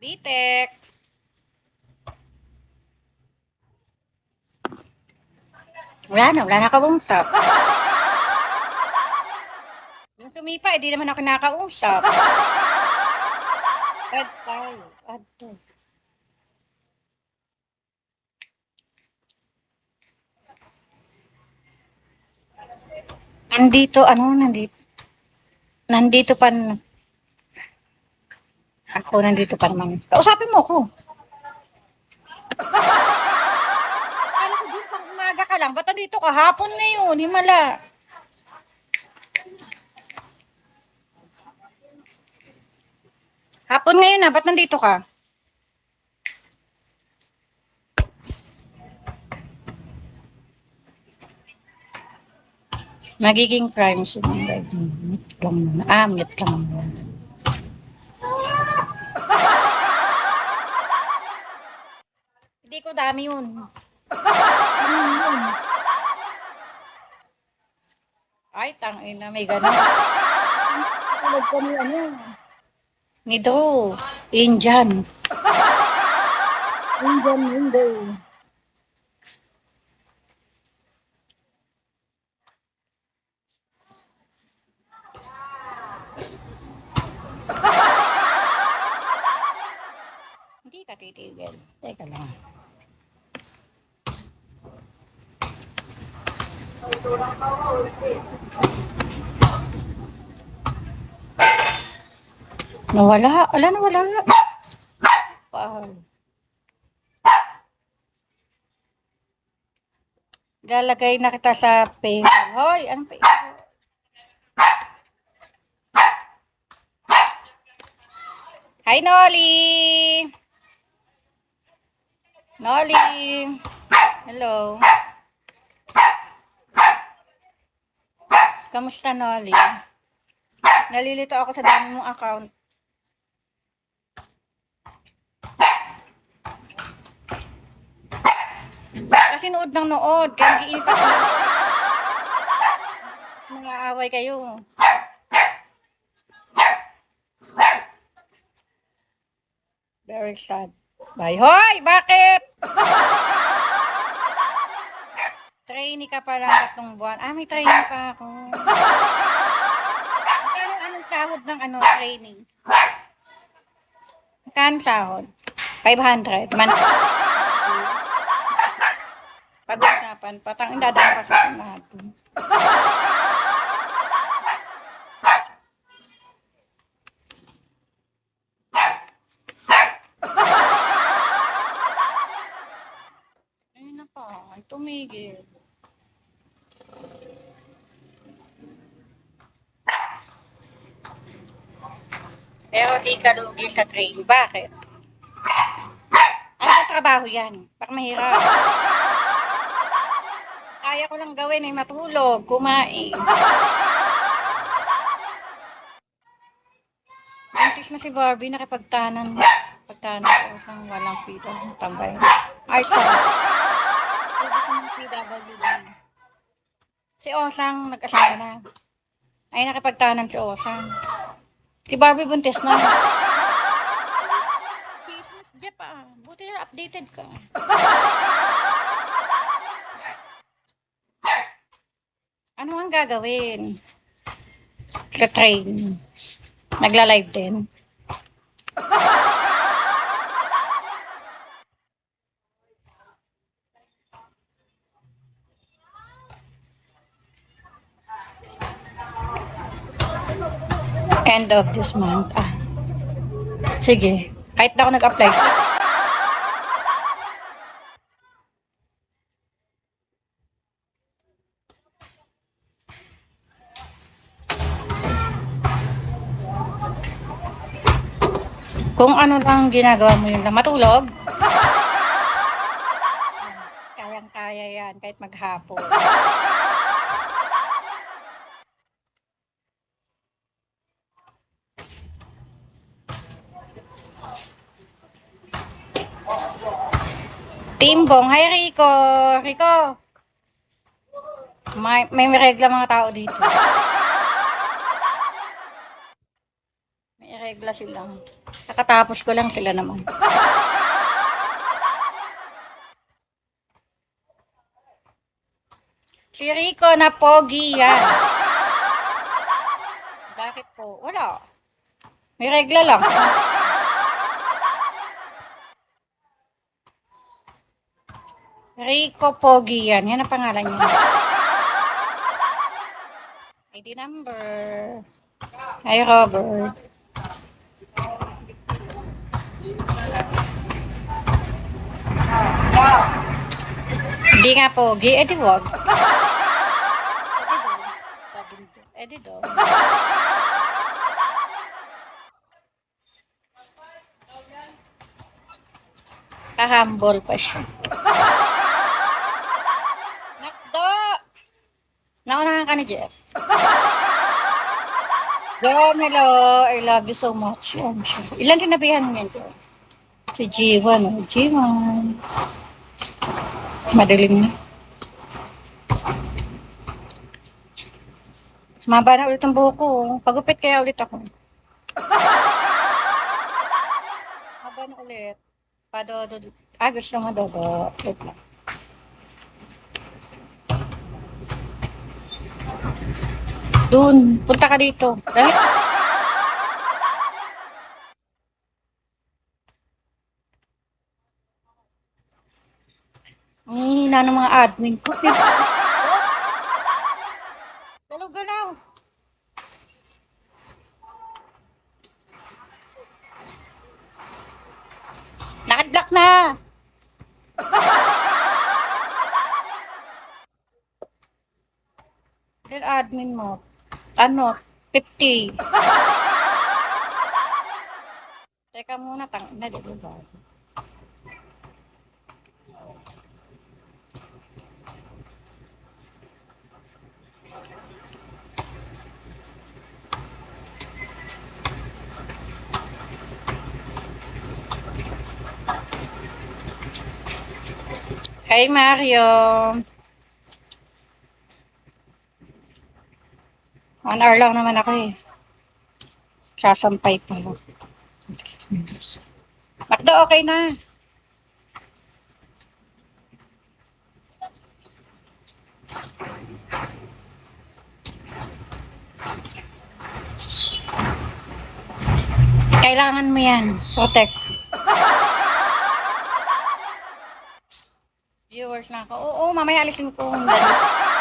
Pitek. Wala na kausap. Yung sumipa, di naman ako nakausap. Add tayo. Add to. Nandito pa. Ako, nandito pa naman. Kausapin mo ako. Kala ko din pang umaga ka lang. Ba't nandito ka? Hapon na yun. Himala. Hapon ngayon na. Ba't nandito ka? Magiging crimes yung mute lang muna. Mute lang muna. Hindi ko dami yun. Ay, tangina, may ganun. Tulad ko ni Drew. Indian window. Hindi ka titigil. Teka lang. Nawala. Nawala. Wow. Lalagay na kita sa paywall. Hoy, anong paywall? Hi, Nolly! Nolly! Hello. Kamusta, Nolly? Nalilito ako sa dami mong account. Kasi nood ng nood. Kaya nag-iipat mo. Mas mga away kayo. Very sad. Bye. Hoy! Bakit? Trainee ka pa lang 3 buwan. May training pa ako. Anong sahod ng training? Magkano sahod? 500. Pag-usapan. Patang dadaan pa sa natin. Ayun na pa. Tumigil. Pero di ka lugi sa training. Bakit? Ano trabaho yan? Baka mahirap. Kaya ko lang gawin ay matulog, kumain. Buntis na si Barbie, nakipagtanan. Pagtanan ko sa walang pito. Tambay. Ay, sorry. PWD. Si Osang nag-asawa na. Ay, nakipagtanan si Osang. Si Barbie buntis na. Christmas Jeff Buti na updated ka. Ano ang gagawin? Ka-train. Nagla-live din. End of this month. Sige. Kahit na ako nag-apply. Kung ano lang ginagawa mo yun lang, matulog. Kayang-kaya yan, kahit maghapon. Timbong, hi Rico. Rico. May regla mga tao dito. May regla. Regla sila. Nakatapos ko lang sila naman. Si Rico na pogi yan. Bakit po? Wala. May regla lang. Rico Pogi yan. Yan ang pangalan niya. ID number. Hi, Robert. Hindi nga pogi. Eh, di wag. Sabi nito. Eh, di do. Kahambol pa siya. Nakdo! Naunahan ka ni Jeff. Girl, hello. I love you so much. Yan siya. Ilan tinabihan mo yan, Jeff? Si G1. Oh. G1. Madilim na. Maba na ulit ang buhok ko. Pagupit kaya ulit ako. Maba na ulit. Padodo. Gusto mo dodo. Wait lang. Dun. Punta ka dito. Dali. Ang hihina ng mga admin ko. Galaw-galaw. Naka-block na. Then admin mo. Ano? 50. Teka muna. Tangina, di ba? Hey, Mario. 1 hour lang naman ako eh. Sasampay pa. Makdo, okay na. Kailangan mo yan. Protect. Viewers na ako. Oo, mamaya alisin ko. Dali.